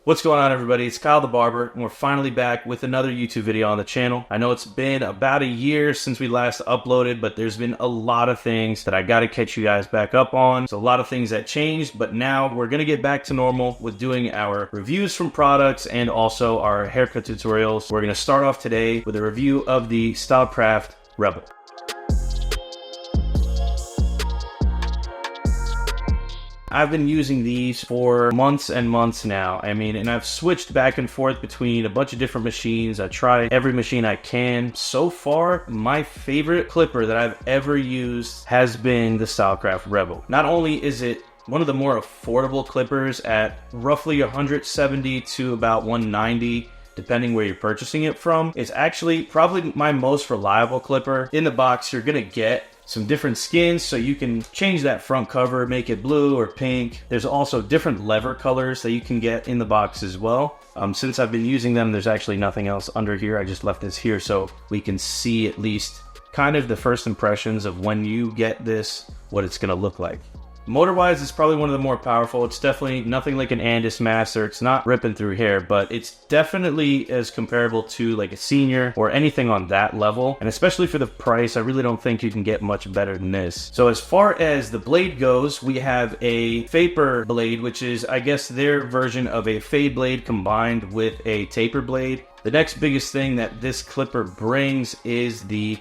What's going on, everybody? It's Kyle the Barber, and we're finally back with another YouTube video on the channel. I know it's been about a year since we last uploaded, but there's been a lot of things that I got to catch you guys back up on. So a lot of things that changed, but now we're going to get back to normal with doing our reviews from products and also our haircut tutorials. We're going to start off today with a review of the Stylecraft Rebel. I've been using these for months and months now. And I've switched back and forth between a bunch of different machines. I tried every machine I can. So far, my favorite clipper that I've ever used has been the Stylecraft Rebel. Not only is it one of the more affordable clippers at roughly $170 to about $190, depending where you're purchasing it from, it's actually probably my most reliable clipper. In the box, you're gonna get some different skins, so you can change that front cover, make it blue or pink. There's also different lever colors that you can get in the box as well. Since I've been using them, there's actually nothing else under here. I just left this here so we can see at least kind of the first impressions of when you get this, what it's gonna look like. Motor-wise, it's probably one of the more powerful. It's definitely nothing like an Andis Master. It's not ripping through hair, but it's definitely as comparable to like a Senior or anything on that level. And especially for the price, I really don't think you can get much better than this. So as far as the blade goes, we have a Vapor blade, which is, I guess, their version of a fade blade combined with a taper blade. The next biggest thing that this clipper brings is the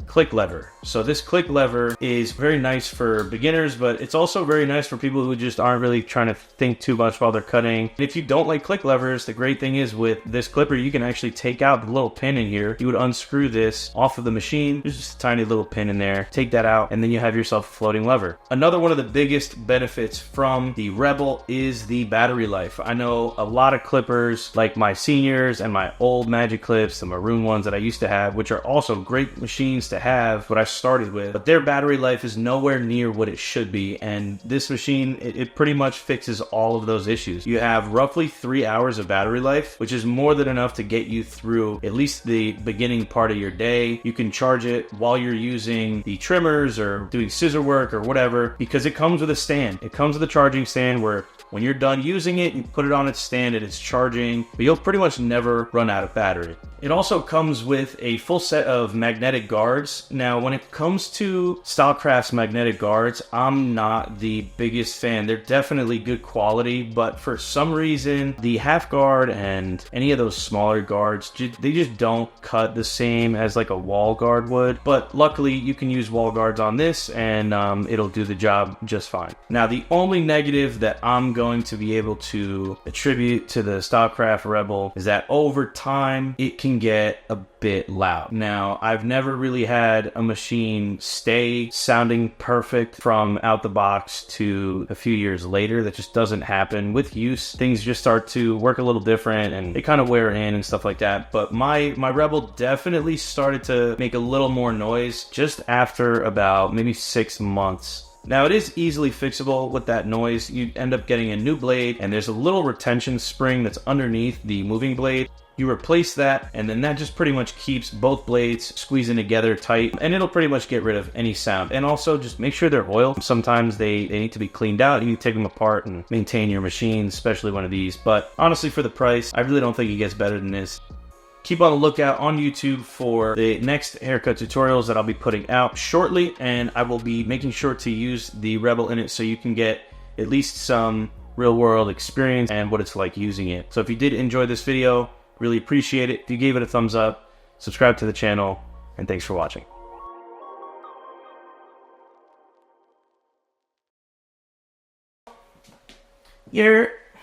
click lever. So this click lever is very nice for beginners, but it's also very nice for people who just aren't really trying to think too much while they're cutting. If you don't like click levers, the great thing is with this clipper, you can actually take out the little pin in here. You would unscrew this off of the machine. There's just a tiny little pin in there. Take that out, and then you have yourself a floating lever. Another one of the biggest benefits from the Rebel is the battery life. I know a lot of clippers, like my Seniors and my old Magic Clips, the maroon ones that I used to have, which are also great machines to have, what I started with, but their battery life is nowhere near what it should be. And this machine, it pretty much fixes all of those issues. You have roughly 3 hours of battery life, which is more than enough to get you through at least the beginning part of your day. You can charge it while you're using the trimmers or doing scissor work or whatever, because it comes with a stand. It comes with a charging stand where when you're done using it, you put it on its stand and it's charging, but you'll pretty much never run out of battery. It also comes with a full set of magnetic guards. Now, when it comes to Stylecraft's magnetic guards, I'm not the biggest fan. They're definitely good quality, but for some reason, the half guard and any of those smaller guards, they just don't cut the same as like a wall guard would. But luckily, you can use wall guards on this and it'll do the job just fine. Now, the only negative that I'm going to be able to attribute to the Stylecraft Rebel is that over time, it can get a bit loud. Now, I've never really had a machine stay sounding perfect from out the box to a few years later. That just doesn't happen. With use, things just start to work a little different and they kind of wear in and stuff like that. But my Rebel definitely started to make a little more noise just after about maybe 6 months. Now, it is easily fixable with that noise. You end up getting a new blade, and there's a little retention spring that's underneath the moving blade. You replace that, and then that just pretty much keeps both blades squeezing together tight, and it'll pretty much get rid of any sound. And also, just make sure they're oiled. Sometimes they need to be cleaned out. You need to take them apart and maintain your machine, especially one of these. But honestly, for the price, I really don't think it gets better than this. Keep on the lookout on YouTube for the next haircut tutorials that I'll be putting out shortly, and I will be making sure to use the Rebel in it so you can get at least some real-world experience and what it's like using it. So if you did enjoy this video, really appreciate it if you gave it a thumbs up, subscribe to the channel, and thanks for watching. You're